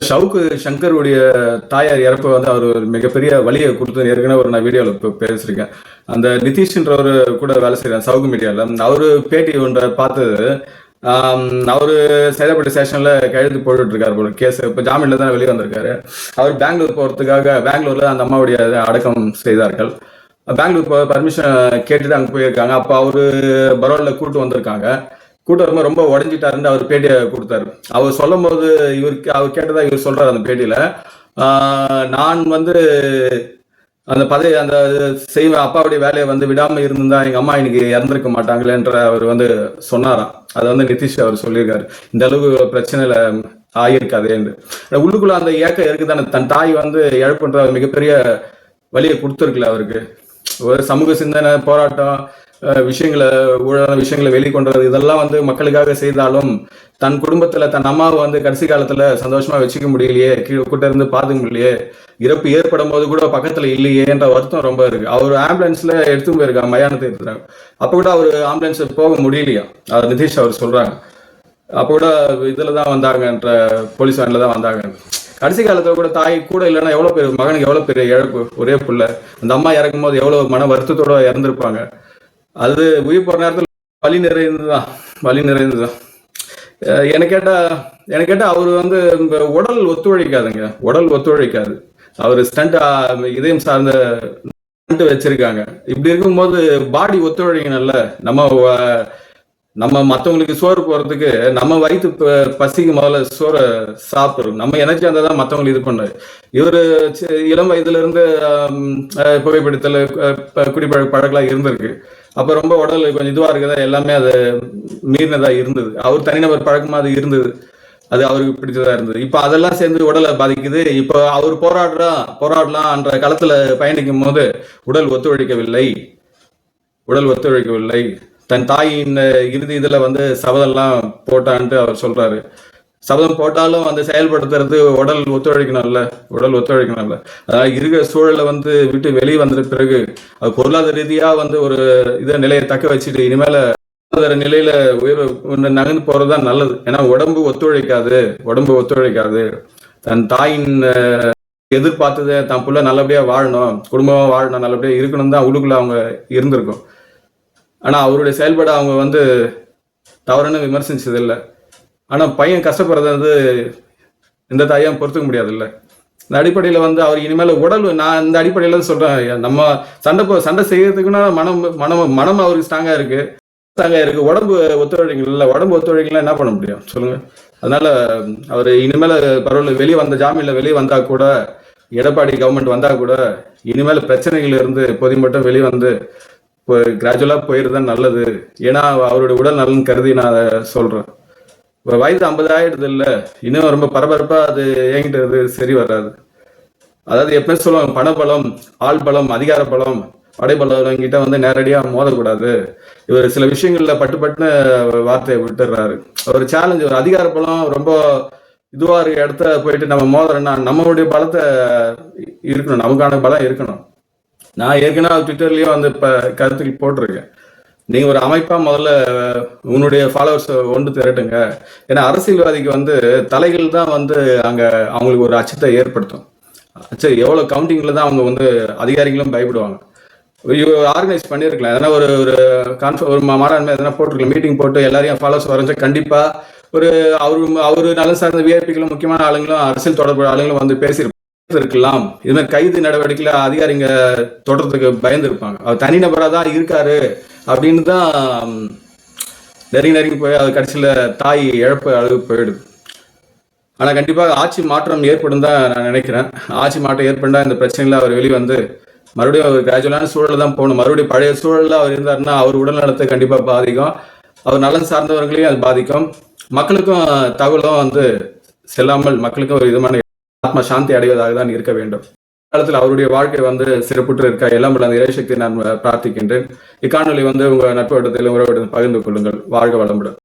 ஷவுக்கு சங்கருடைய தாயார் இறப்பு வந்து அவர் ஒரு மிகப்பெரிய வழியை கொடுத்து ஏற்கனவே ஒரு நான் வீடியோவில் இப்போ பேசியிருக்கேன். அந்த நிதிஷ்ன்றவர் கூட வேலை செய்கிறார் சவுக்கு மீடியாவில். அவரு பேட்டி ஒன்றை பார்த்தது, அவரு சைதாப்பேட்டை ஸ்டேஷன்ல கையெழுத்து போட்டுட்டு இருக்காரு போல. கேஸ் இப்போ ஜாமீன்ல தான் வெளியே வந்திருக்காரு. அவர் பெங்களூர் போறதுக்காக பெங்களூர்ல அந்த அம்மாவுடைய அடக்கம் செய்தார்கள். பெங்களூர் பர்மிஷன் கேட்டுட்டு அங்கே போயிருக்காங்க. அப்போ அவரு பரோல்ல கூட்டு வந்திருக்காங்க. கூட்டம் ரொம்ப உடஞ்சிட்டாருன்னு அவர் பேட்டியை கொடுத்தாரு. அவர் சொல்லும் போது அவர் கேட்டதா இவர் சொல்றாரு அந்த பேட்டியில, நான் வந்து அந்த பதவி அந்த செய்வேன் அப்பாவுடைய வேலையை வந்து விடாம இருந்திருந்தா எங்க அம்மா இன்னைக்கு இறந்திருக்க மாட்டாங்களேன்ற அவர் வந்து சொன்னாராம். அதை வந்து நிதிஷ் அவர் சொல்லியிருக்காரு, இந்த அளவு பிரச்சனையில ஆகியிருக்காது என்று. உள்ளுக்குள்ள அந்த ஏக்கம் இருக்குதானே, தன் தாய் வந்து இழப்புன்ற மிகப்பெரிய வழியை கொடுத்துருக்குல அவருக்கு. ஒரு சமூக சிந்தனை போராட்டம் விஷயங்களை ஊழலான விஷயங்களை வெளிக்கொண்டது இதெல்லாம் வந்து மக்களுக்காக செய்தாலும் தன் குடும்பத்துல தன் அம்மாவை வந்து கடைசி காலத்துல சந்தோஷமா வச்சுக்க முடியலையே, கீழே கூட்ட இருந்து பாத்துக்க முடியலையே, இறப்பு ஏற்படும் போது கூட பக்கத்துல இல்லையே என்ற வருத்தம் ரொம்ப இருக்கு. அவர் ஆம்புலன்ஸ்ல எடுத்து போயிருக்காங்க, மயானத்தை எடுத்துறாங்க. அப்ப கூட அவர் ஆம்புலன்ஸ் போக முடியலையா, அது நிதிஷ் அவர் சொல்றாங்க. அப்ப கூட இதுலதான் வந்தாங்கன்ற போலீஸ் வேன்ல தான் வந்தாங்க. கடைசி காலத்துல கூட தாய் கூட இல்லைன்னா எவ்வளவு பேர் மகனுக்கு எவ்வளவு பெரிய இழப்பு. ஒரே புள்ள, அந்த அம்மா இறக்கும் போது எவ்வளவு மன வருத்தத்தோட இறந்திருப்பாங்க. அது உயிர் போற நேரத்தில் வலி நிறைந்ததுதான். எனக்கு கேட்டா அவரு வந்து உடல் ஒத்துழைக்காதுங்க, உடல் ஒத்துழைக்காது. அவரு ஸ்டண்ட் இதயம் சார்ந்த வச்சிருக்காங்க. இப்படி இருக்கும்போது பாடி ஒத்துழைக்கணும்ல. நம்ம மற்றவங்களுக்கு சோறு போறதுக்கு நம்ம வயிற்று பசிக்கு முதல்ல சோறை சாப்பிடும். நம்ம எனர்ஜி அந்த தான் மற்றவங்களுக்கு இது பண்ணாரு. இவரு இளம் வயதுல இருந்து புகைப்பிடித்தல் பழக்கெல்லாம் இருந்திருக்கு. அப்ப ரொம்ப உடல் கொஞ்சம் இதுவா இருக்குதா, எல்லாமே அது மீறினதா இருந்தது. அவர் தனிநபர் பழக்கமா அது இருந்தது, அது அவருக்கு பிடிச்சதா இருந்தது. இப்ப அதெல்லாம் சேர்ந்து உடலை பாதிக்குது. இப்ப அவர் போராடலாம்ன்ற களத்துல பயணிக்கும் போது உடல் ஒத்துழைக்கவில்லை. தன் தாயின் இறுதி இதுல வந்து சபதம்லாம் போட்டான்ட்டு அவர் சொல்றாரு. சபதம் போட்டாலும் வந்து செயல்படுத்துறது உடல் ஒத்துழைக்கணும்ல. அதனால இருக்கிற சூழலை வந்து விட்டு வெளியே வந்த பிறகு அது பொருளாதார ரீதியா வந்து ஒரு இதை நிலையை தக்க வச்சுட்டு இனிமேல பொருளாதார நிலையில உயர்வு நகர்ந்து போறதுதான் நல்லது. ஏன்னா உடம்பு ஒத்துழைக்காது. தன் தாயின் எதிர்பார்த்ததை தான் புள்ள நல்லபடியா வாழணும், குடும்பமா வாழணும், நல்லபடியா இருக்கணும் தான் உள்ளுக்குள்ள அவங்க இருந்திருக்கும். ஆனா அவருடைய செயல்பாடு அவங்க வந்து தவறுன்னு விமர்சிச்சது இல்லை. ஆனா பையன் கஷ்டப்படுறது வந்து இந்த தாயும் பொறுத்துக்க முடியாது இல்லை. இந்த அடிப்படையில வந்து அவர் இனிமேல உடல், நான் இந்த அடிப்படையில சொல்றேன், நம்ம சண்டை செய்யறதுக்குன்னா மனம் அவருக்கு ஸ்ட்ராங்கா இருக்கு. உடம்பு ஒத்துழைக்கல என்ன பண்ண முடியும் சொல்லுங்க. அதனால அவர் இனிமேல பரவாயில்ல, வெளியே வந்த ஜாமீன்ல வெளியே வந்தா கூட, எடப்பாடி கவர்மெண்ட் வந்தா கூட இனிமேல பிரச்சனைகள் இருந்து பொதி மட்டும் வெளியே வந்து கிராஜுவலா போயிருதான் நல்லது. ஏன்னா அவருடைய உடல் நலன் கருதி நான் அதை சொல்றேன். வயது 50 ஆயிடுது இல்ல, இன்னும் ரொம்ப பரபரப்பா அது ஏங்கிட்டு சரி வராது. அதாவது எப்பவுமே சொல்லுவாங்க, பணபலம், ஆள் பலம், அதிகார பலம், படைபலம் கிட்ட வந்து நேரடியா மோதக்கூடாது. இவர் சில விஷயங்கள்ல பட்டுப்பட்டுன்னு வார்த்தையை விட்டுறாரு. ஒரு சேலஞ்சு, ஒரு அதிகார பலம் ரொம்ப இதுவா இருக்க இடத்த போயிட்டு நம்ம மோதுறோம்னா நம்மளுடைய பலத்தை இருக்கணும், நமக்கான பலம் இருக்கணும். நான் ஏற்கனவே ட்விட்டர்லயே வந்து இப்ப கருத்துக்கள் போட்டிருக்கேன். நீங்க ஒரு அமைப்பா முதல்ல உன்னுடைய ஃபாலோவர்ஸ் ஒன்று திரட்டுங்க. ஏன்னா அரசியல்வாதிக்கு வந்து தலைகள் தான் வந்து அங்க அவங்களுக்கு ஒரு அச்சத்தை ஏற்படுத்தும். சரி, எவ்வளவு கவுண்டிங்ல தான் அவங்க வந்து அதிகாரிகளும் பயப்படுவாங்க. ஆர்கனைஸ் பண்ணிருக்கலாம், எதனா ஒரு மாநாடு எதனா போட்டிருக்கலாம், மீட்டிங் போட்டு எல்லாரையும் ஃபாலோவர்ஸ் வரைஞ்சா கண்டிப்பா அவரு நலன் சார்ந்த விஐபிகளும் முக்கியமான ஆளுங்களும் அரசியல் தொடர்பு ஆளுங்களும் வந்து பேசியிருக்கலாம். இது மாதிரி கைது நடவடிக்கையில அதிகாரிங்க தொடர்றதுக்கு பயந்து இருப்பாங்க. அவர் தனிநபரா தான் இருக்காரு அப்படின்னு தான் நெருங்கி போய் அது கடைசியில தாய் இழப்பு அளவு போயிடுது. ஆனா கண்டிப்பாக ஆட்சி மாற்றம் ஏற்படும் தான் நான் நினைக்கிறேன். ஆட்சி மாற்றம் ஏற்பட்டா இந்த பிரச்சனைல அவர் வெளியே வந்து மறுபடியும் அவர் கிராஜுவலான சூழல தான் போகணும். மறுபடியும் பழைய சூழல்ல அவர் இருந்தாருன்னா அவர் உடல் நலத்தை கண்டிப்பா பாதிக்கும், அவர் நலன் சார்ந்தவர்களையும் அது பாதிக்கும், மக்களுக்கும் தகவலும் வந்து செல்லாமல் மக்களுக்கும் ஒரு விதமான ஆத்ம சாந்தி அடைவதாக தான் இருக்க வேண்டும். காலத்தில் அவருடைய வாழ்க்கை வந்து சிறப்புற்று இருக்க எல்லாம் அந்த இறைசக்தி நான் பிரார்த்திக்கின்றேன். இக்காணொலி வந்து உங்க நட்பு வட்டத்தில் உறவிடம் பகிர்ந்து கொள்ளுங்கள். வாழ்க வளமுடன்.